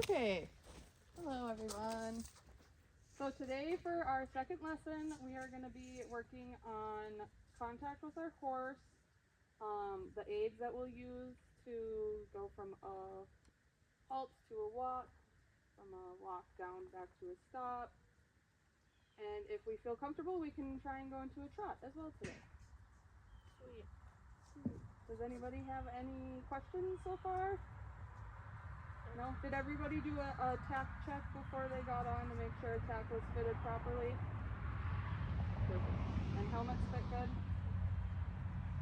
Okay, hello everyone. So today for our second lesson, we are going to be working on contact with our horse, the aids that we'll use to go from a halt to a walk, from a walk down back to a stop, and if we feel comfortable, we can try and go into a trot as well today. Sweet. Does anybody have any questions so far? No? Did everybody do a tack check before they got on to make sure tack was fitted properly? Perfect. And helmets fit good?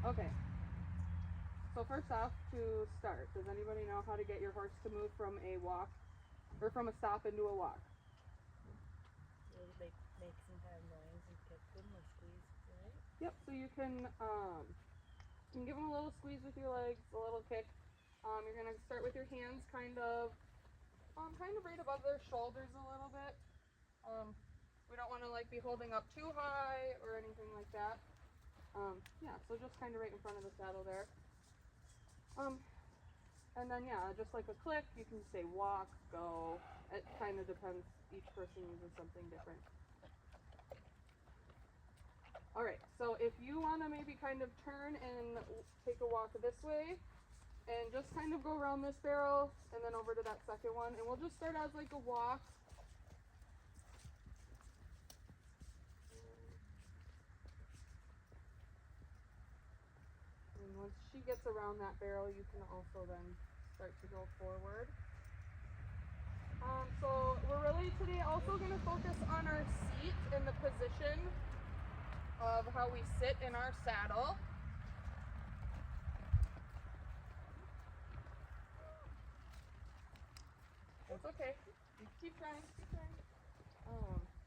Okay. So first off, to start, does anybody know how to get your horse to move from a walk, or from a stop into a walk? You like make some kind of noise and kick them or squeeze, right? Yep, so you can give them a little squeeze with your legs, a little kick. You're going to start with your hands kind of right above their shoulders a little bit. We don't want to like be holding up too high or anything like that. Yeah, so just kind of right in front of the saddle there. And then yeah, just like a click, you can say walk, go. It kind of depends. Each person uses something different. All right, so if you want to maybe kind of turn and take a walk this way, and just kind of go around this barrel and then over to that second one, and we'll just start as like a walk. And once she gets around that barrel, you can also then start to go forward. So we're really today also going to focus on our seat and the position of how we sit in our saddle. It's okay. Keep trying, keep trying.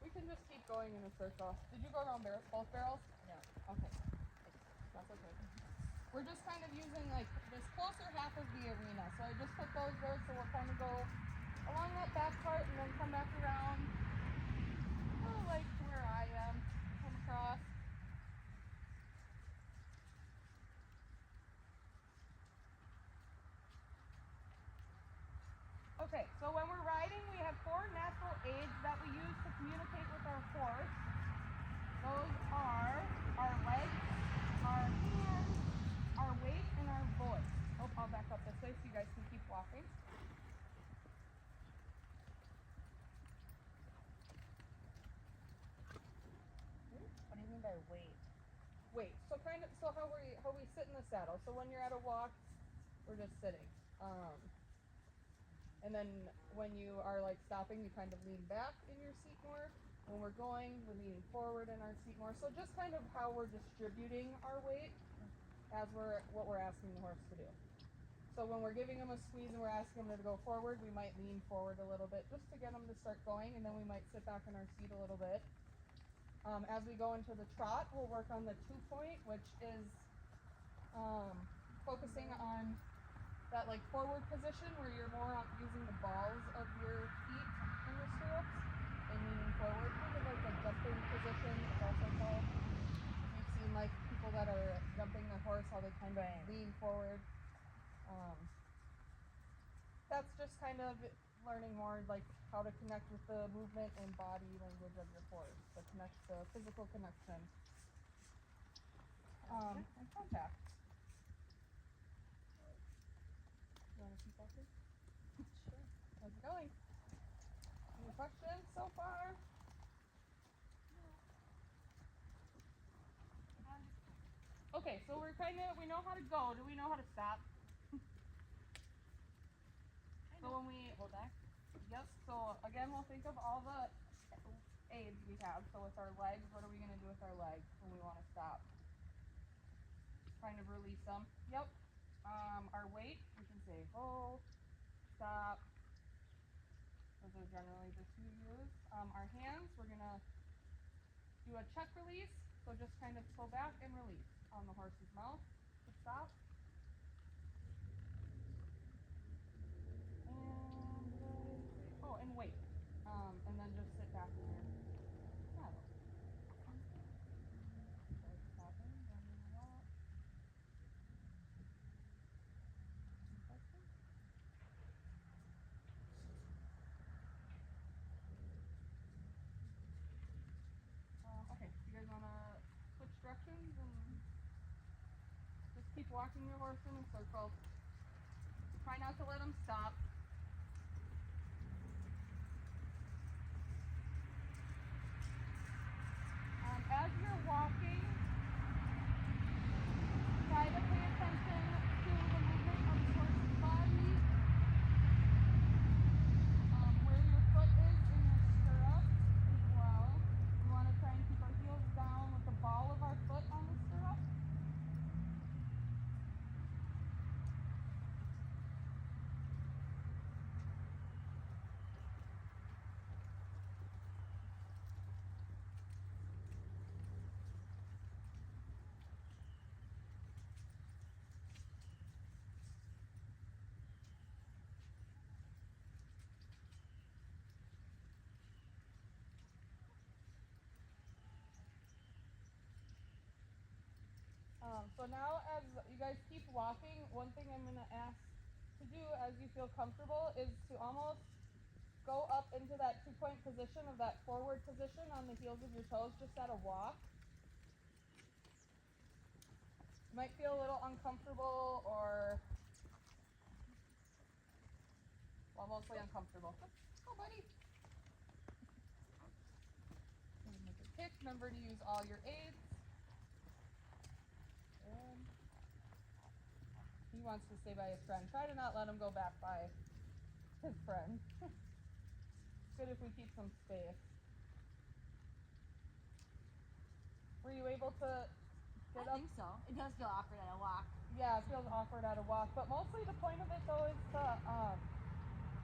We can just keep going in a circle. Did you go around both barrels? Yeah. Okay. That's okay. We're just kind of using like this closer half of the arena. So I just put those there so we'll kind of go along that back part and then come back around. Like to where I am. Come across. Okay, so when we're riding, we have 4 natural aids that we use to communicate with our horse. Those are our legs, our hands, our weight, and our voice. Oh, I'll back up this way so you guys can keep walking. What do you mean by weight? Weight. So how we sit in the saddle. So when you're at a walk, we're just sitting. And then when you are like stopping, you kind of lean back in your seat more. When we're going, we're leaning forward in our seat more. So just kind of how we're distributing our weight as what we're asking the horse to do. So when we're giving them a squeeze and we're asking them to go forward, we might lean forward a little bit just to get them to start going, and then we might sit back in our seat a little bit. As we go into the trot, we'll work on the 2-point, which is focusing on that like forward position where you're more using the balls of your feet in the stirrups and leaning forward, kind of like a jumping position. It's also called. You've seen like people that are jumping their horse, how they kind of lean forward. That's just kind of learning more like how to connect with the movement and body language of your horse, the physical connection, and contact. You want to keep walking? Sure. How's it going? Any questions so far? Okay, so we know how to go. Do we know how to stop? So when we hold back. Yep, so again we'll think of all the aids we have. So with our legs, what are we going to do with our legs when we want to stop? Kind of release them. Yep. Our weight, we can say hold, stop. Those are generally the 2 use. Our hands, we're going to do a check release. So just kind of pull back and release on the horse's mouth to stop. And wait. And then just sit back in your saddle. Stopping, running a walk. Any questions? walking your horse in a circle. Try not to let him stop. As you're walking, try to pay attention to the movement of the horse's body, where your foot is in your stirrup as well. We want to try and keep our heels down with the ball of our foot on the stirrup. So now as you guys keep walking, one thing I'm going to ask to do as you feel comfortable is to almost go up into that 2-point position of that forward position on the heels of your toes just at a walk. You might feel a little uncomfortable or, well, mostly uncomfortable. Go, buddy. Make a kick. Remember to use all your aids. And he wants to stay by his friend. Try to not let him go back by his friend. It's good if we keep some space. Were you able to get up? I think so. It does feel awkward at a walk. Yeah, it feels awkward at a walk, but mostly the point of it though is to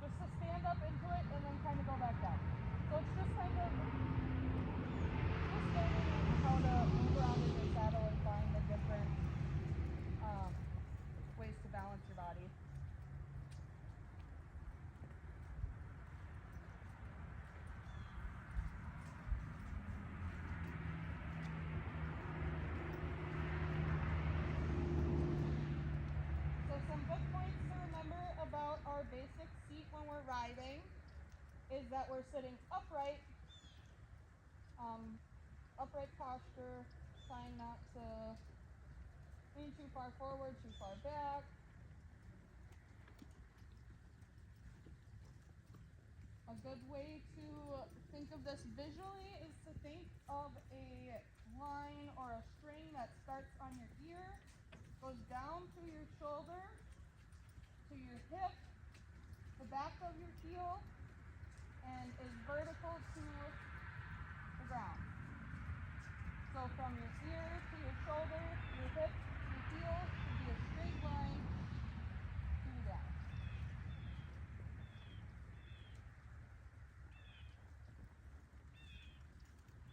just to stand up into it and then kind of go back down. So it's just kind of just learning how to move around in your saddle and find the different ways to balance your body. So some good points to remember about our basic seat when we're riding is that we're sitting upright, upright posture, trying not to lean too far forward, too far back. A good way to think of this visually is to think of a line or a string that starts on your ear, goes down to your shoulder, to your hip, the back of your heel, and is vertical to the ground. So from your ear to your shoulder, your hip, your heel should be a straight line to the ground.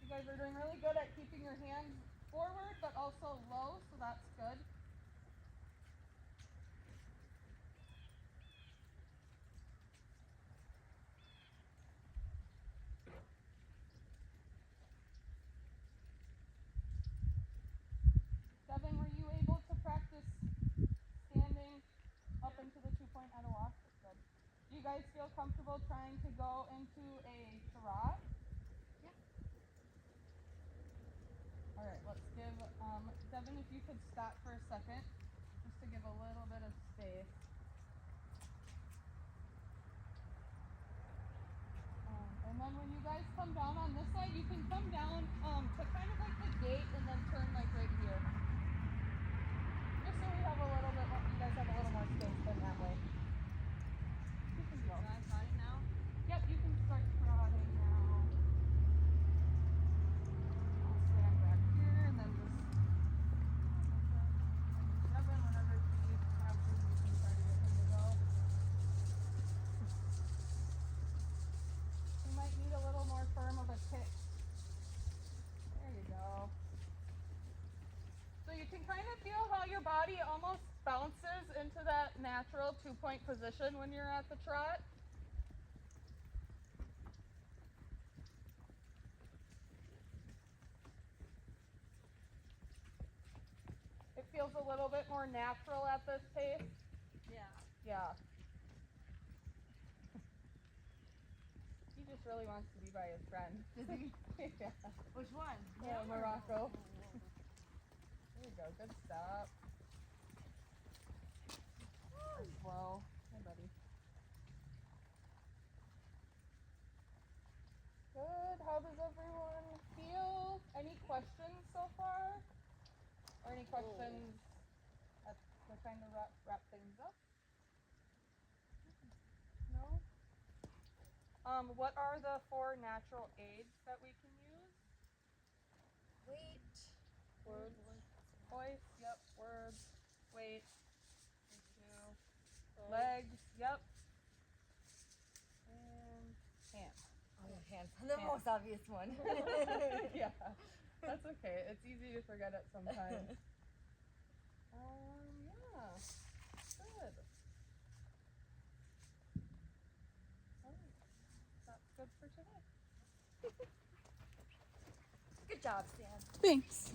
You guys are doing really good at keeping your hands forward but also low, so that's good. Devin, were you able to practice standing up into the 2-point at a walk? Good. Do you guys feel comfortable trying to go into a trot? Yeah. All right, let's give, Devin, if you could stop for a second, just to give a little bit of space. And then when you guys come down on this side, you can come down to kind of like the gate and then turn like right here. Just so we have a little bit more, you guys have a little more space than that way. You can go. Am I trotting now? Yep, you can start trotting now. I'll stand back here and then just Devin, whenever he has to, you can try to get him to go. You might need a little more firm of a kick. There you go. So you can kind of feel how your body almost bounces into that natural 2-point position when you're at the trot. It feels a little bit more natural at this pace. Yeah. Yeah. He just really wants to be by his friend. Does he? Yeah. Which one? Yeah, Him or- Morocco. Oh, oh, oh. There you go. Good stop. questions so far? Or any questions to kind of wrap things up? No? What are the 4 natural aids that we can use? Weight. Words. Voice, yep. Words. Weight. Legs, yep. And hands. Oh, hands. The most obvious one. Yeah, that's okay. It's easy to forget it sometimes. Yeah. Good. Alright. That's good for today. Good job, Stan. Thanks.